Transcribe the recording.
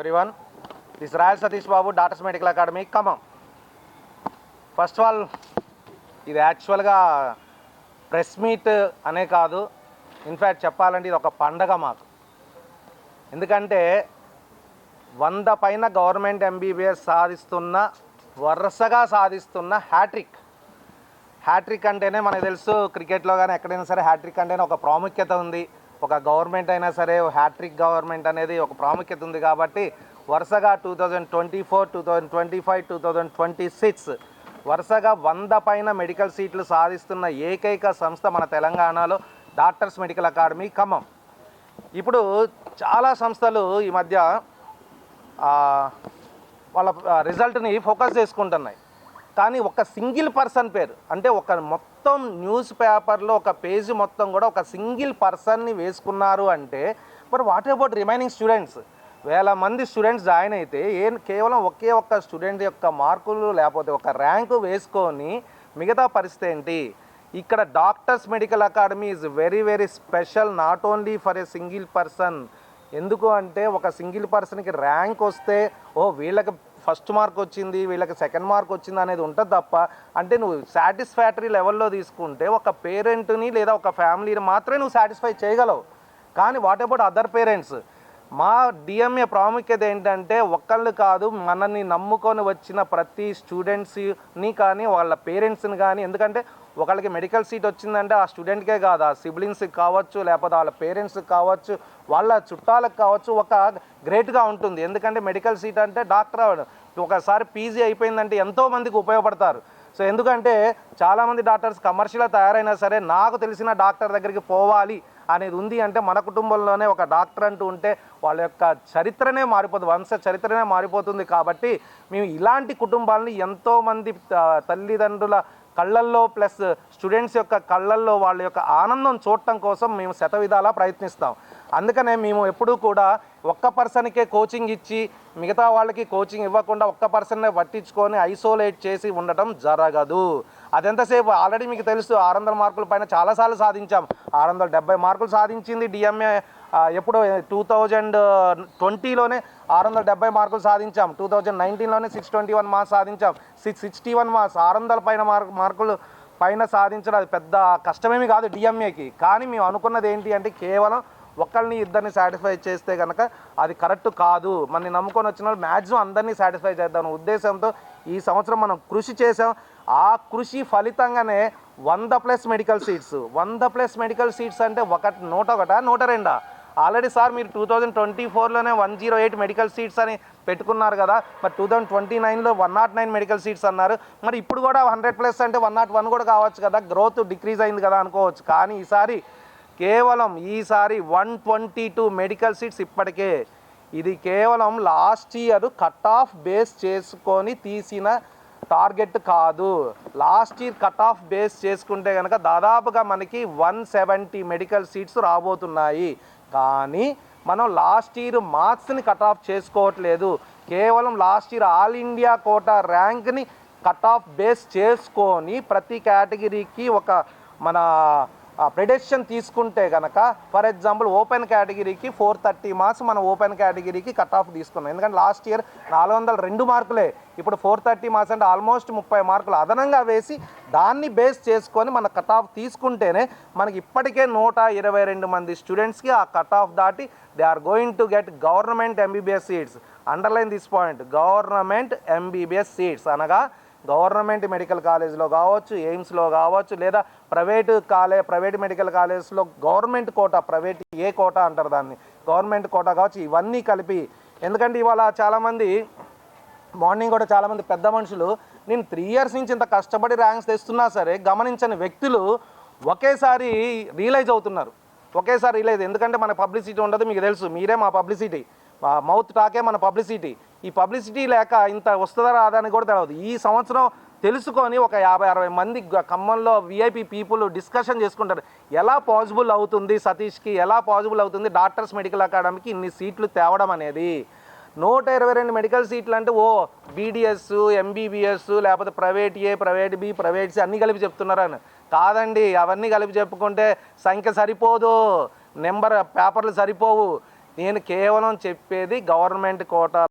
everyone. This is Raj Satish Babu, Doctors Medical Academy, Khammam. First of all ఇది యాక్చువల్గా press meet అనే కాదు, in fact చెప్పాలంటే ఇది ఒక పండగ మాకు. ఎందుకంటే 100 పైన గవర్నమెంట్ ఎంబీబీఎస్ వరుసగా సాధిస్తున్న హ్యాట్రిక్ అంటేనే మనకు తెలుసు, క్రికెట్లో కానీ ఎక్కడైనా సరే హ్యాట్రిక్ అంటేనే ఒక ప్రాముఖ్యత ఉంది. ఒక గవర్నమెంట్ అయినా సరే హ్యాట్రిక్ గవర్నమెంట్ అనేది ఒక ప్రాముఖ్యత ఉంది. కాబట్టి వరుసగా 2024, 2025, 2026 వరుసగా 100 పైన మెడికల్ సీట్లు సాధిస్తున్న ఏకైక సంస్థ మన తెలంగాణలో డాక్టర్స్ మెడికల్ అకాడమీ ఖమ్మం. ఇప్పుడు చాలా సంస్థలు ఈ మధ్య వాళ్ళ రిజల్ట్ని ఫోకస్ చేసుకుంటున్నాయి. కానీ ఒక సింగిల్ పర్సన్ పేరు, అంటే ఒక మొత్తం న్యూస్ పేపర్లో ఒక పేజీ మొత్తం కూడా ఒక సింగిల్ పర్సన్ని వేసుకున్నారు అంటే, మరి వాట్ అబౌట్ రిమైనింగ్ స్టూడెంట్స్? 1000 మంది స్టూడెంట్స్ జాయిన్ అయితే కేవలం ఒకే ఒక్క స్టూడెంట్ యొక్క మార్కులు లేకపోతే ఒక ర్యాంకు వేసుకొని మిగతా పరిస్థితి ఏంటి? ఇక్కడ doctors medical academy is very very special, not only for a single person. ఎందుకు అంటే ఒక సింగిల్ పర్సన్కి ర్యాంక్ వస్తే వీళ్ళకి ఫస్ట్ మార్క్ వచ్చింది, వీళ్ళకి సెకండ్ మార్క్ వచ్చింది అనేది ఉంటుంది తప్ప, అంటే నువ్వు సాటిస్ఫాక్టరీ లెవెల్లో తీసుకుంటే ఒక పేరెంట్ని లేదా ఒక ఫ్యామిలీని మాత్రమే నువ్వు సాటిస్ఫై చేయగలవు. కానీ వాట్ అబౌట్ అదర్ పేరెంట్స్? మా డిఎంఏ ప్రాముఖ్యత ఏంటంటే ఒక్కళ్ళు కాదు, మనల్ని నమ్ముకొని వచ్చిన ప్రతి స్టూడెంట్స్ని కానీ వాళ్ళ పేరెంట్స్ని కానీ, ఎందుకంటే ఒకళ్ళకి మెడికల్ సీట్ వచ్చిందంటే ఆ స్టూడెంట్కే కాదు, ఆ సిబ్లింగ్స్కి కావచ్చు, లేకపోతే వాళ్ళ పేరెంట్స్కి కావచ్చు, వాళ్ళ చుట్టాలకు కావచ్చు, ఒక గ్రేట్గా ఉంటుంది. ఎందుకంటే మెడికల్ సీట్ అంటే డాక్టర్ ఒకసారి పీజీ అయిపోయిందంటే ఎంతోమందికి ఉపయోగపడతారు. సో ఎందుకంటే చాలామంది డాక్టర్స్ కమర్షియల్గా తయారైనా సరే నాకు తెలిసిన డాక్టర్ దగ్గరికి పోవాలి అనేది ఉంది. అంటే మన కుటుంబంలోనే ఒక డాక్టర్ అంటూ ఉంటే వాళ్ళ యొక్క చరిత్రనే మారిపోతుంది, వంశ చరిత్రనే మారిపోతుంది. కాబట్టి మేము ఇలాంటి కుటుంబాలని ఎంతోమంది తల్లిదండ్రుల కళ్ళల్లో ప్లస్ స్టూడెంట్స్ యొక్క కళ్ళల్లో వాళ్ళ యొక్క ఆనందం చూడటం కోసం మేము శతవిధాలా ప్రయత్నిస్తాం. అందుకనే మేము ఎప్పుడూ కూడా ఒక్క పర్సన్కే కోచింగ్ ఇచ్చి మిగతా వాళ్ళకి కోచింగ్ ఇవ్వకుండా ఒక్క పర్సన్నే పట్టించుకొని ఐసోలేట్ చేసి ఉండటం జరగదు. అదెంతసేపు ఆల్రెడీ మీకు తెలుసు, 600 మార్కుల పైన చాలాసార్లు సాధించాం. 670 మార్కులు సాధించింది డిఎంఏ. ఎప్పుడో 2020లోనే 670 మార్కులు సాధించాం. 2019లోనే 621 మార్క్స్ సాధించాం. 661 మార్క్స్, 600 పైన మార్కులు పైన సాధించడం అది పెద్ద కష్టమేమి కాదు డిఎంఏకి. కానీ మేము అనుకున్నది ఏంటి అంటే కేవలం ఒకళ్ళని ఇద్దరిని సాటిస్ఫై చేస్తే కనుక అది కరెక్ట్ కాదు. మనని నమ్ముకొని వచ్చిన వాళ్ళు మ్యాక్సిమం అందరినీ సాటిస్ఫై చేద్దాం ఉద్దేశంతో ఈ సంవత్సరం మనం కృషి చేసాం. ఆ కృషి ఫలితంగానే 100+ మెడికల్ సీట్స్. 100+ మెడికల్ సీట్స్ అంటే 101, 102. ఆల్రెడీ సార్ మీరు 2024లోనే 108 మెడికల్ సీట్స్ అని పెట్టుకున్నారు కదా, మరి 2029లో 109 మెడికల్ సీట్స్ అన్నారు. మరి ఇప్పుడు కూడా 100+ అంటే 101 కూడా కావచ్చు కదా, గ్రోత్ డిక్రీజ్ అయింది కదా అనుకోవచ్చు. కానీ ఈసారి 122 మెడికల్ సీట్స్ ఇప్పటికే. ఇది కేవలం last year cut off base చేసుకొని తీసిన టార్గెట్ కాదు. Last year cut off base చేసుకుంటే కనుక దాదాపుగా మనకి 170 మెడికల్ సీట్స్ రాబోతున్నాయి. కానీ మనం లాస్ట్ ఇయర్ మార్క్స్ని కట్ ఆఫ్ చేసుకోవట్లేదు, కేవలం last year all India quota ర్యాంక్ని కట్ ఆఫ్ బేస్ చేసుకొని ప్రతి కేటగిరీకి ఒక మన ప్రెడిక్షన్ తీసుకుంటే కనుక, ఫర్ ఎగ్జాంపుల్ ఓపెన్ కేటగిరీకి 430 మార్క్స్ మనం ఓపెన్ కేటగిరీకి కట్ ఆఫ్ తీసుకున్నాం. ఎందుకంటే లాస్ట్ ఇయర్ 402 మార్కులే, ఇప్పుడు 430 మార్క్స్ అంటే ఆల్మోస్ట్ 30 మార్కులు అదనంగా వేసి దాన్ని బేస్ చేసుకొని మన కట్ ఆఫ్ తీసుకుంటేనే మనకి ఇప్పటికే 122 మంది స్టూడెంట్స్కి ఆ కట్ ఆఫ్ దాటి they are going to get government MBBS seats. Underline this point, government MBBS seats అనగా గవర్నమెంట్ మెడికల్ కాలేజ్లో కావచ్చు, ఎయిమ్స్లో కావచ్చు, లేదా ప్రైవేట్ మెడికల్ కాలేజ్లో government quota, private A quota అంటారు దాన్ని, గవర్నమెంట్ కోటా కావచ్చు, ఇవన్నీ కలిపి. ఎందుకంటే ఇవాళ చాలామంది మార్నింగ్ కూడా చాలామంది పెద్ద మనుషులు నేను 3 ఇయర్స్ నుంచి ఇంత కష్టపడి ర్యాంక్స్ తెస్తున్నా సరే గమనించని వ్యక్తులు ఒకేసారి రియలైజ్ అవుతున్నారు. ఎందుకంటే మన పబ్లిసిటీ ఉండదు, మీకు తెలుసు, మీరే మా పబ్లిసిటీ, మౌత్ టాకే మన పబ్లిసిటీ. ఈ పబ్లిసిటీ లేక ఇంత వస్తుందా రాదా అని కూడా తెలియదు. ఈ సంవత్సరం తెలుసుకొని ఒక 50-60 మంది ఖమ్మంలో విఐపి పీపుల్ డిస్కషన్ చేసుకుంటారు, ఎలా పాసిబుల్ అవుతుంది సతీష్కి, ఎలా పాసిబుల్ అవుతుంది డాక్టర్స్ మెడికల్ అకాడమీకి ఇన్ని సీట్లు తేవడం అనేది. 122 మెడికల్ సీట్లు అంటే బీడిఎస్, ఎంబీబీఎస్, లేకపోతే ప్రైవేట్ ఏ, ప్రైవేట్ బి, ప్రైవేట్ సి అన్నీ కలిపి చెప్తున్నారని కాదండి. అవన్నీ కలిపి చెప్పుకుంటే సంఖ్య సరిపోదు, నెంబర్ పేపర్లు సరిపోవు. నేను కేవలం చెప్పేది గవర్నమెంట్ కోటా